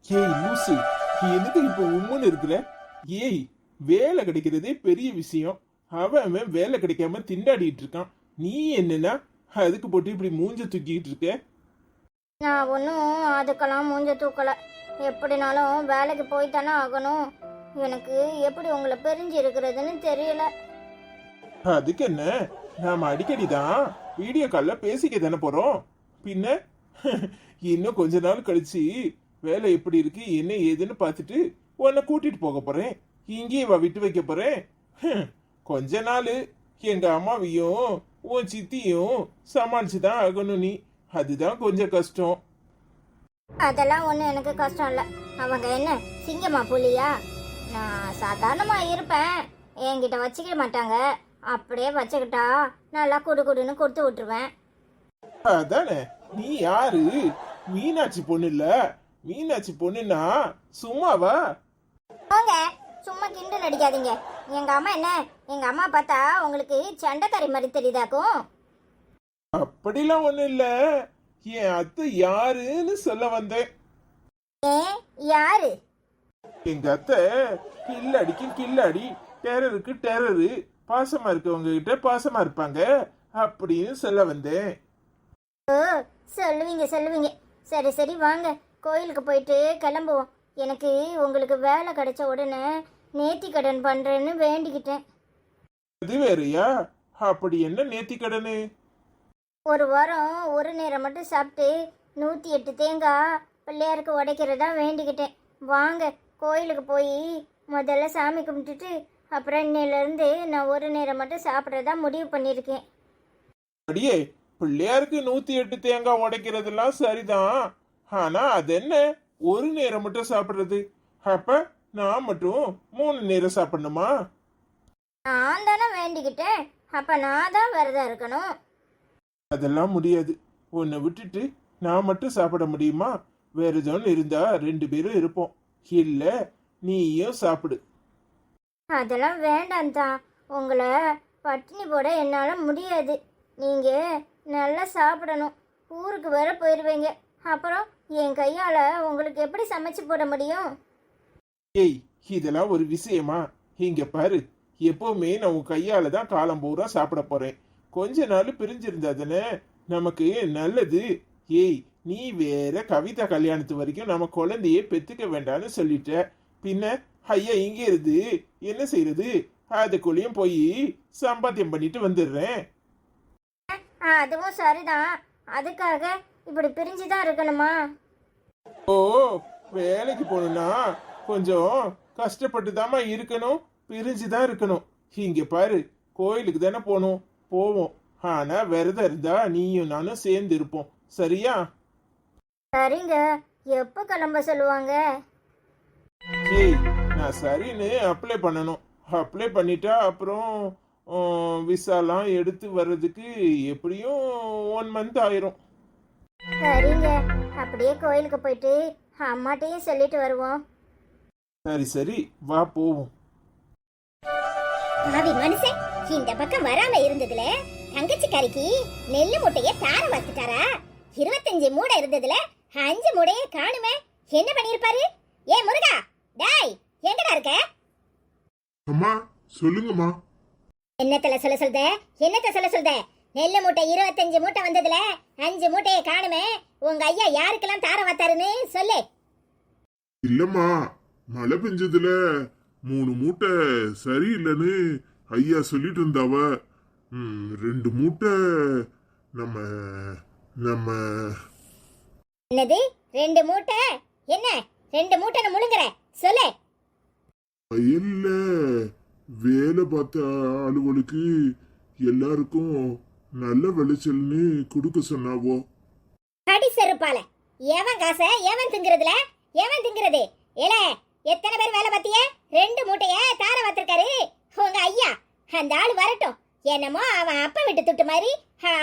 ஏய் லூசு, நீ என்னது இப்ப உம்முன்னு இருக்கிற? ஏய், வேலை கிடைக்கிறதே பெரிய விஷயம். அவன் வேலை கிடைக்காம திண்டாடிட்டு இருக்கான். நீ என்னன்னா அதுக்கு போட்டு இப்படி மூஞ்ச தூக்கிட்டு இருக்க? நான் ஒன்றும் அதுக்கெல்லாம் மூஞ்ச தூக்கலை. எப்படினாலும் வேலைக்கு போய் தானே ஆகணும். எனக்கு எப்படி உங்களை பிரிஞ்சு இருக்கிறதுன்னு தெரியல. அதுக்கு என்ன, நாம அடிக்கடி தான் வீடியோ கால்ல பேசிக்க தானே போறோம். பின்ன இன்னும் கொஞ்ச நாள் கழிச்சு வேலை எப்படி இருக்கு என்ன ஏதுன்னு பார்த்துட்டு உன்னை கூட்டிட்டு போக போறேன். இங்கேயே விட்டு வைக்க போறேன். கொஞ்ச நாள் எங்க அம்மாவையும் உன் சித்தியும் சமாளிச்சுதான் ஆகணும் நீ. அதுதான் கொஞ்சம் கஷ்டம். அதெல்லாம் ஒன்றும் எனக்கு கஷ்டம் இல்லை. அவங்க என்ன சிங்கமா புலியா? நான் சாதாரணமாக இருப்பேன். என்கிட்ட வச்சுக்க மாட்டாங்க. அப்படியே வச்சுக்கிட்டா நல்லா குடு குடுன்னு கொடுத்து விட்டுருவேன். அதானே, நீ யாரு? மீனாட்சி பொண்ணு இல்ல? மீனாட்சி பொண்ணுன்னா சும்மாவா? போங்க, சும்மா கிண்டல் அடிக்காதீங்க. எங்க அம்மா என்ன, எங்க அம்மா பார்த்தா உங்களுக்கு சண்டைக்காரி மாதிரி தெரியுதாக்கும்? அப்படிலாம் ஒண்ணும் இல்ல. என் அத்தை யாருன்னு சொல்ல வந்தேன். ஏன் யாரு? எங்க அத்தை கில்லாடிக்கு கில்லாடி, டெரருக்கு டெரரு, பாசமா இருக்கவங்க கிட்ட பாசமா இருப்பாங்க அப்படின்னு சொல்ல வந்தேன். ஓ, சொல்லுவீங்க சொல்லுவீங்க. சரி சரி வாங்க, கோயிலுக்கு போயிட்டு கிளம்புவோம். எனக்கு உங்களுக்கு வேலை கிடைச்ச உடனே நேர்த்தி கடன் பண்றேன்னு வேண்டிக்கிட்டேன். அது வேறயா? அப்படி என்ன நேத்தி கடனு? ஒரு வாரம் ஒரு நேரம் மட்டும் சாப்பிட்டு 108 தேங்காய் பிள்ளையாருக்கு உடைக்கிறதா வேண்டிக்கிட்டேன். வாங்க கோயிலுக்கு போய் முதல்ல சாமி கும்பிட்டுட்டு அப்புறம் இன்னையிலேருந்து நான் ஒரு நேரம் மட்டும் சாப்பிட்றதா முடிவு பண்ணியிருக்கேன். அடியே, பிள்ளையாருக்கு 108 தேங்காய் உடைக்கிறதெல்லாம் சரிதான். ஆனா அது என்ன ஒரு நேரம் மட்டும் சாப்பிடுறது? அப்ப நான் மட்டும் 3 நேரம் சாப்பிடணுமா? நான் தானே வேண்டிக்கிட்டேன், அப்போ நான் தான் விரதம் இருக்கணும். அதெல்லாம் முடியாது. உன்னை விட்டுட்டு நான் மட்டும் சாப்பிட முடியுமா? வேற எதுவும் இருந்தா 2 பேரும் இருப்போம். இல்ல நீயும் சாப்பிடு. அதெல்லாம் வேண்டாம் தான். உங்களை பட்டினி போட என்னால் முடியாது. நீங்கள் நல்லா சாப்பிடணும். ஊருக்கு வேற போயிடுவீங்க. அப்புறம் என் கையால் உங்களுக்கு எப்படி சமைச்சு போட முடியும்? ஏய், இதெல்லாம் ஒரு விஷயமா? இங்க பாரு, எப்பவுமே நான் உன் கையால தான் காலம் பூரா சாப்பிட போறேன். கொஞ்ச நாள் பிரிஞ்சிருந்தா தானே நமக்கு நல்லது. ஏய், நீ வேற கவிதா கல்யாணத்து வரைக்கும் நம்ம குழந்தையே பெத்துக்க வேண்டாம்னு சொல்லிட்ட. பின்ன ஐயா இங்க இருந்து என்ன செய்யறது? அதுக்குள்ளேயும் போய் சம்பாத்தியம் பண்ணிட்டு வந்துடுறேன். அதுவும் சரிதான். அதுக்காக இப்படி பிரிஞ்சுதான் இருக்கணுமா? ஓ, வேலைக்கு போகணும்னா கொஞ்சம் கஷ்டப்பட்டு தாமா இருக்கணும், பிரிஞ்சுதான் இருக்கணும். இங்க பாரு, கோயிலுக்கு தானே போகணும், போவோம். ஆனா விரதம் இருந்தா நீயும் நானும் சேர்ந்து இருப்போம். சரியா? சரிங்க. எப்போ கிளம்ப சொல்லுவாங்க? ஏய், நான் சரின்னு அப்ளை பண்ணணும். அப்ளை பண்ணிட்டா அப்புறம் விசாலாம் எடுத்து வர்றதுக்கு எப்படியும் 1 மந்த் ஆயிரும். சரிங்க, அப்படியே கோயிலுக்கு போயிட்டு அம்மாட்டையும் சொல்லிட்டு வருவோம். சரி சரி, வா போவோம். பாவி மனுஷன் இந்த பக்கம் வராம இருந்ததுல தங்கச்சிக்காரிக்கு நெல்லு மூட்டைய தார வாத்துட்டாரா? 25 மூடை இருந்ததுல 5 மூடைய காணுமே. என்ன பண்ணிருப்பாரு? ஏ முருகா, டேய் எங்கடா இருக்க? அம்மா சொல்லுங்கம்மா. என்னத்தல சொல்ல சொல்த? என்னத்த சொல்ல சொல்த? நெல்லு மூட்டை 25 மூட்டை வந்ததுல 5 மூட்டைய காணுமே. உங்க ஐயா யாருக்கெல்லாம் தார வாத்தாருன்னு சொல்லு. இல்லம்மா, மழை பெஞ்சதுல 3 மூட்டை சரியில்லைன்னு ஐயா சொல்லிட்டு இருந்தாவ. 2 மூட்டை நம்ம நம்ம என்னது 2 மூட்டை? என்ன 2 மூட்டைன்னு முழுங்குற? சொல்லு. வயல்ல வேலை பார்த்த ஆளுகளுக்கு எல்லாருக்கும் நல்ல விளைச்சல்னு கொடுக்க சொன்னாவோ. அடி செருப்பால, எவன் காசை எவன் திங்கிறதுல? எவன் திங்கிறது? ஏலே, எத்தனை பேர் வேலை பார்த்தியே? 2 மூட்டைய தார வாத்திருக்காரு உங்க ஐயா. அந்த ஆளு வரட்டும். என்னமோ அவன் அப்ப விட்டு துட்டு மாதிரி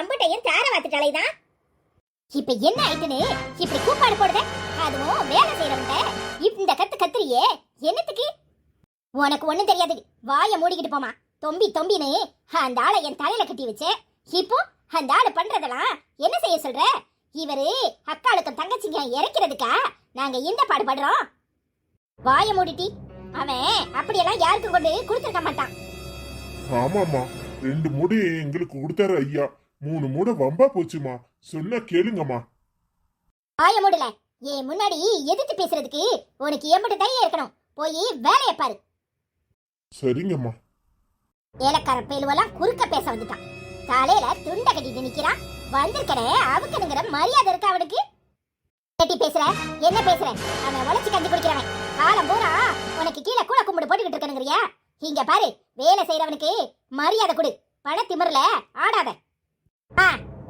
அம்புட்டையும் தார வாத்துட்டாலைதான். இப்ப என்ன ஆயிட்டுன்னு இப்படி கூப்பாடு போடுத? அதுவும் வேலை செய்யறவன்ட்ட இந்த கத்து கத்துறியே, என்னத்துக்கு? உனக்கு ஒண்ணும் தெரியாது. வாயை மூடிக்கிட்டு போமா. தொம்பி தொம்பின்னு அந்த ஆளை என் தலையில கட்டி வச்ச. இப்போ அந்த ஆளு பண்றதெல்லாம் என்ன செய்ய சொல்ற? இவரு அக்காளுக்கும் தங்கச்சிங்க இறக்கிறதுக்கா நாங்க இந்த பாடுபடுறோம். வாய மூடிட்டி. அவன் அப்படியெல்லாம் யாருக்கும் கொண்டு கொடுத்துருக்க மாட்டான். ஆமாமா, 2 மூடை எங்களுக்கு கொடுத்தாரு ஐயா. 3 மூடை வம்பா போச்சுமா. சொன்னா கேளுங்கம்மா. வாய மூடல. ஏன் முன்னாடி எதிர்த்து பேசுறதுக்கு உனக்கு எம்பிட்டு தைரியம் இருக்கணும். போய் வேலையை பாரு. சரிங்கம்மா. ஏலக்கார பேலுவெல்லாம் குறுக்க பேச வந்துட்டான். தலையில துண்ட கட்டிட்டு நிக்கிறான். வந்திருக்கனே அவனுக்குங்கிற மரியாதை இருக்கா அவனுக்கு? கட்டி பேசுற என்ன பேசுற? அவன் உழைச்சு கஞ்சி குடிக்கிறவன். காலம் பூரா உனக்கு கீழே கூழ கும்பிடு போட்டுக்கிட்டு இருக்கணுங்கிறியா? இங்க பாரு, வேலை செய்யறவனுக்கு மரியாதை கொடு. பண திமிரல ஆடாத.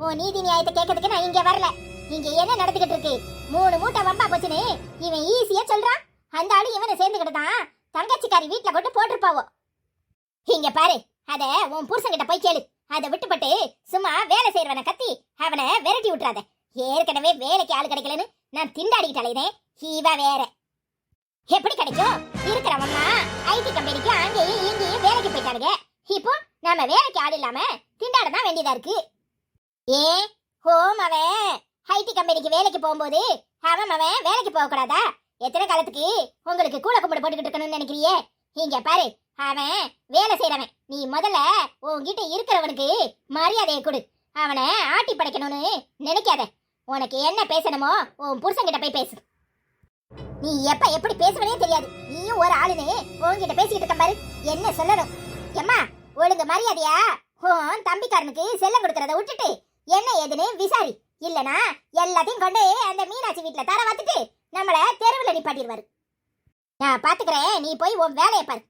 உன் நீதி நியாயத்தை கேட்கறதுக்கு நான் இங்க வரல. இங்க என்ன நடந்துகிட்டு இருக்கு? 3 மூட்டை வம்பா போச்சுன்னு இவன் ஈஸியா சொல்றான். அந்த ஆளு இவனை சேர்ந்துகிட்டு தான் தங்கச்சிக்காரி வீட்டுல கொண்டு போட்டிருப்பாவோ. இங்க பாரு, அத உன் புருஷன்கிட்ட போய் கேளு. அதை விட்டுப்பட்டு சும்மா வேலை செய்யறவனை கத்தி அவனை விரட்டி விட்டுறாத. ஏற்கனவே வேலைக்கு ஆள் கிடைக்கலன்னு நான் திண்டாடிக்கிட்டு அலைதேன். இவ வேற எப்படி கிடைக்கும்? இருக்கிறவன்னா ஐடி கம்பெனிக்கு அங்கேயும் இங்கேயும் வேலைக்கு போயிட்டானுங்க. இப்போ நாம வேலைக்கு ஆள் இல்லாம திண்டாட தான் வேண்டியதா இருக்கு. ஏன் ஹோம் அவன் ஐடி கம்பெனிக்கு வேலைக்கு போகும்போது அவன் வேலைக்கு போக கூடாதா? எத்தனை காலத்துக்கு உங்களுக்கு கூழ கும்பிடு போட்டுக்கிட்டு இருக்கணும்னு நினைக்கிறியே? இங்க பாரு, அவன் வேலை செய்யறவன். நீ முதல்ல உன்கிட்ட இருக்கிறவனுக்கு மரியாதையை கொடு. அவனை ஆட்டி படைக்கணும்னு நினைக்காத. உனக்கு என்ன பேசணுமோ உன் புருஷன்கிட்ட போய் பேசு. நீ எப்ப எப்படி பேசுவனே தெரியாது. நீயும் ஒரு ஆளுன்னு உன்கிட்ட பேசிக்கிட்டு இருக்க பாரு. என்ன சொல்லணும்? எம்மா, ஒழுங்கு மரியாதையா உன் தம்பிக்காரனுக்கு செல்லம் கொடுக்கறத விட்டுட்டு என்ன ஏதுன்னு விசாரி. இல்லனா எல்லாத்தையும் கொண்டு அந்த மீனாட்சி வீட்டுல தர வாத்துட்டு நம்மள தெருவில் நிப்பாட்டிடுவாரு. நான் பாத்துக்கிறேன், நீ போய் உன் வேலையை பாரு.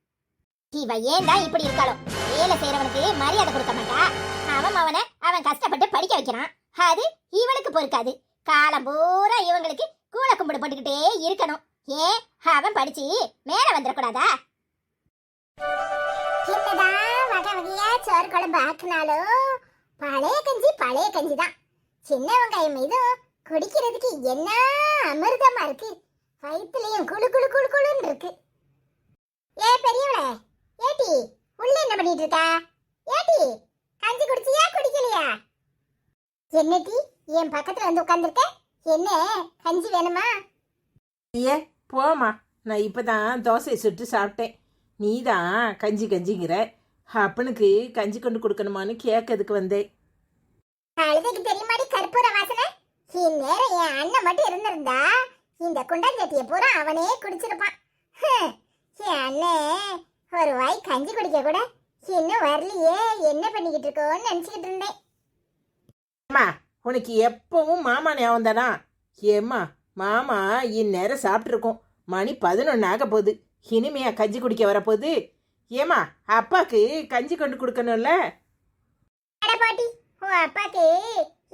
இவ ஏன் தான் இப்படி இருக்காளோ? வேலை செய்யறவனுக்கு மரியாதை கொடுக்க மாட்டா. அவன் கஷ்டப்பட்டு படிக்க வைக்கிறான். அது இவனுக்கு பொறுக்காது. காலம் பூரா இவங்களுக்கு கூழ கும்பிடு போட்டுக்கிட்டே இருக்கணும். ஏன் அவன் படிச்சு மேல வந்துடக்கூடாதா? என்னதான் வகை வகையா சோறு குழம்பு ஆக்குனாலும் பழைய கஞ்சி தான். சின்ன வெங்காயம் மீதும் குடிக்கிறதுக்கு என்ன அமிர்தமா இருக்கு. வயிற்றுலயும் குளு குளு குளு குளுன்னு இருக்கு. ஏ பெரியவளே, ஏட்டி உள்ள என்ன பண்ணிட்டு இருக்கா? ஏட்டி கஞ்சி குடிச்சியா குடிக்கலையா? என்னடி என் பக்கத்துல வந்து உட்கார்ந்துருக்க? என்ன கஞ்சி வேணுமா? ஐயே போமா, நான் இப்பதான் தோசை சுட்டு சாப்பிட்டேன். நீ தான் கஞ்சிங்கிற. அப்பனுக்கு கஞ்சி கொண்டு கொடுக்கணுமான்னு கேட்கறதுக்கு வந்தேன். அழுதைக்கு தெரியுமாடி கற்பூர வாசனை? இந்நேரம் என் அண்ணன் மட்டும் இருந்திருந்தா இந்த குண்டாஞ்சட்டியை பூரா அவனே குடிச்சிருப்பான். என் அண்ணன் ஒரு வாய் கஞ்சி குடிக்க கூட இன்னும் வரலையே. என்ன பண்ணிக்கிட்டு இருக்கோன்னு நினைச்சுக்கிட்டு இருந்தேன். அம்மா, உனக்கு எப்பவும் மாமா ஞாபகம் தானா? ஏம்மா, மாமா இந்நேரம் சாப்பிட்ருக்கோம். மணி 11 ஆக போகுது. இனிமையா கஞ்சி குடிக்க வரப்போகுது. ஏம்மா, அப்பாக்கு கஞ்சி கொண்டு கொடுக்கணும்ல? அட பாட்டி, உன் அப்பாக்கு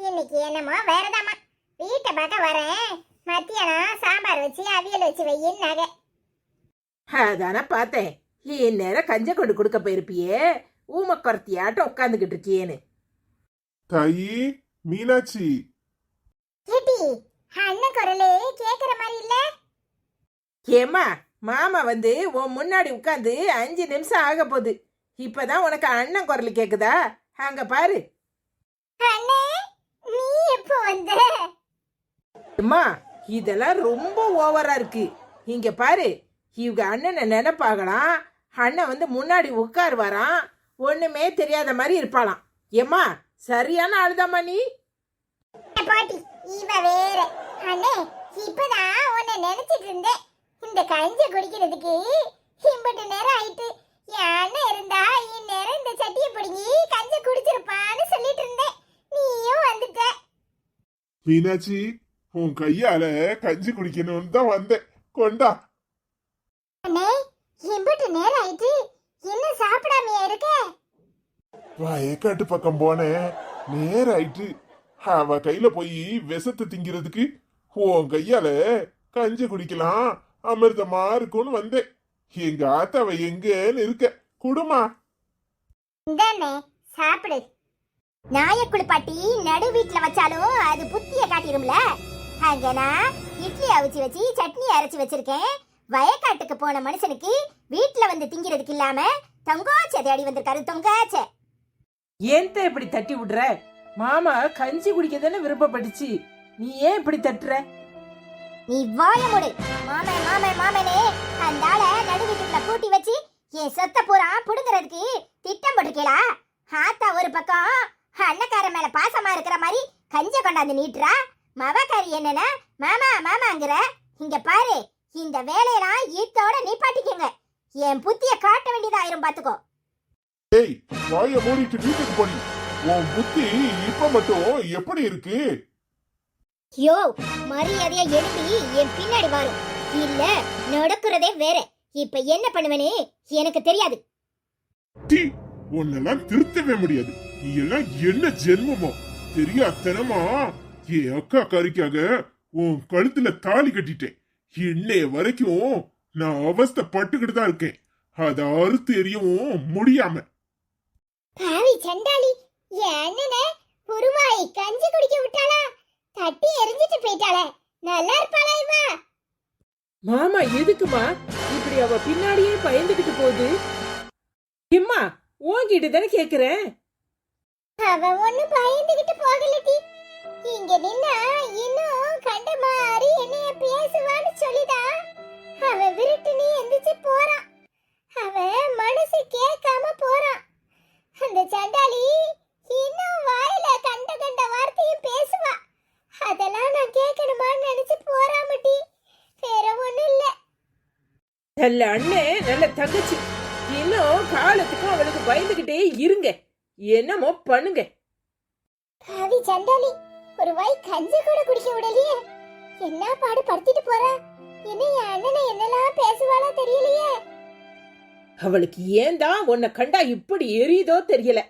இன்னைக்கு என்னமோ வேறதாமா. வீட்டை பார்க்க வரேன், மத்தியானம் சாம்பார் வச்சு அவியல் வச்சு வையின்னாக. அதானே பார்த்தேன். இந்நேரம் கஞ்சி கொண்டு கொடுக்க போயிருப்பியே. ஊமக்குறத்தியாட்டம் உட்காந்துக்கிட்டு இருக்கியேன்னு. தாயி மீனாட்சி, ஏட்டி அண்ணன் குரலே கேக்குற மாதிரி இல்ல? ஏம்மா, மாமா வந்து உன் முன்னாடி உட்காந்து 5 நிமிஷம் ஆக போகுது. இப்பதான் உனக்கு அண்ணன் குரல் கேக்குதா? அங்க பாரு. அண்ணே, நீ எப்போ வந்த? அம்மா, இதெல்லாம் ரொம்ப ஓவரா இருக்கு. இங்க பாரு, இவங்க அண்ணனை நினைப்பாகலாம். அண்ணன் வந்து முன்னாடி உட்காருவாராம். ஒண்ணுமே தெரியாத மாதிரி இருப்பாளாம். ஏம்மா, சரியான ஆளுதாம்மா நீ. பாட்டி, இவ வேற. அண்ணே, இப்பதான் உன்னை நினைச்சிட்டு இருந்தேன். இந்த கஞ்சி குடிக்கிறதுக்கு இம்பட்டு நேரம் ஆயிட்டு. என் அண்ணன் இருந்தா இந்நேரம் இந்த சட்டியை பிடிங்கி கஞ்சி குடிச்சிருப்பான்னு சொல்லிட்டு இருந்தேன். நீயும் வந்துட்ட. மீனாட்சி, உன் கையால கஞ்சி குடிக்கணும்னு தான் வந்தேன். கொண்டா. அண்ணே, இம்பட்டு நேரம் ஆயிட்டு இன்னும் சாப்பிடாமையா இருக்க? வயக்காட்டு பக்கம் போனேன், நேரம் ஆயிட்டு. அவ கையில போய் விஷத்தை திங்கிறதுக்கு உன் கையால கஞ்சி குடிக்கலாம், அமிர்தமா இருக்கும்னு வந்தேன். எங்க ஆத்தாவ எங்கன்னு இருக்க, குடுமா. இந்தானே சாப்பிடு. நாயக்குழு பாட்டி நடு வீட்டுல வச்சாலும் அது புத்திய காட்டிடும்ல. அங்க நான் இட்லி அவிச்சு வச்சு சட்னி அரைச்சு வச்சிருக்கேன். வயக்காட்டுக்கு போன மனுஷனுக்கு வீட்டுல வந்து திங்கிறதுக்கு இல்லாம தொங்காச்ச தேடி வந்திருக்காரு. தொங்காச்ச ஏன்ட்ட இப்படி தட்டி விடுற? மாமா கஞ்சி குடிக்க தானே விருப்பப்பட்டுச்சு. நீ ஏன் இப்படி தட்டுற? நீ வாய மூடு. மாமன் மாமன் மாமனே அந்த ஆளை நடு வீட்டுக்குள்ள கூட்டி வச்சு என் சொத்த பூரா புடுங்கிறதுக்கு திட்டம் போட்டிருக்கீளா? ஆத்தா ஒரு பக்கம் அண்ணக்கார மேல பாசமா இருக்கிற மாதிரி கஞ்ச கொண்டாந்து நீட்டுறா. மவக்காரி என்னன்னா மாமா மாமாங்கிற. இங்க பாரு, இந்த வேலையெல்லாம் ஈத்தோட நிப்பாட்டிக்கங்க. என் புத்திய காட்ட வேண்டியதாயிரும் பாத்துக்கோ. ஏய், வாய மூடிட்டு வீட்டுக்கு போடி. உன் புத்தி இப்ப மட்டும் எப்படி இருக்கு? யோ, மரியாதையா எழுப்பி என் பின்னாடி வரும். இல்ல நடக்கிறதே வேற. இப்ப என்ன பண்ணுவேன்னு எனக்கு தெரியாது. டீ, உன்னெல்லாம் திருத்தவே முடியாது. நீ எல்லாம் என்ன ஜென்மமோ தெரியாதனமா என் அக்கா கறிக்காக உன் கழுத்துல தாலி கட்டிட்டேன். இன்னைய வரைக்கும் நான் அவஸ்தை பட்டுக்கிட்டு தான் இருக்கேன். அத அறுத்து எறியவும் முடியாம. பாவி சண்டாளி, என் அண்ணனை உருவாய் கஞ்சி குடிக்க விட்டாளா? தட்டி எரிஞ்சிட்டு போயிட்டாளே. நல்லா இருப்பாளா இவா? மாமா எதுக்குமா இப்படி அவ பின்னாடியே பயந்துகிட்டு போகுது? எம்மா, உன்கிட்ட தானே கேக்குறேன். அவ ஒண்ணு பயந்துகிட்டு போகலடி. இங்க நின்னா இன்னும் கண்ட மாதிரி என்னைய பேசுவான்னு சொல்லிதான் அவ விருட்டுனி எந்திரிச்சு போறான். அவ மனசு கேட்காம போறான். அந்த சண்டாளி இன்னும் வாயில கண்ட கண்ட வார்த்தையும் பேசுவா. அதெல்லாம் நான் கேட்கணுமான்னு நினைச்சு போறாமட்டி. வேற ஒண்ணும் இல்ல. நல்ல அண்ணே, நல்ல தங்கச்சி. இன்னும் காலத்துக்கு அவளுக்கு பயந்துகிட்டே இருங்க. என்னமோ பண்ணுங்க. பாவி சண்டாளி, ஒரு வாய் கஞ்சி கூட குடிக்க விடலையே. என்ன பாடு படுத்திட்டு போறா? என்ன என் அண்ணனை என்னெல்லாம் பேசுவாளோ தெரியலையே. அவளுக்கு ஏன் தான் உன்னை கண்டா இப்படி எரியுதோ தெரியல.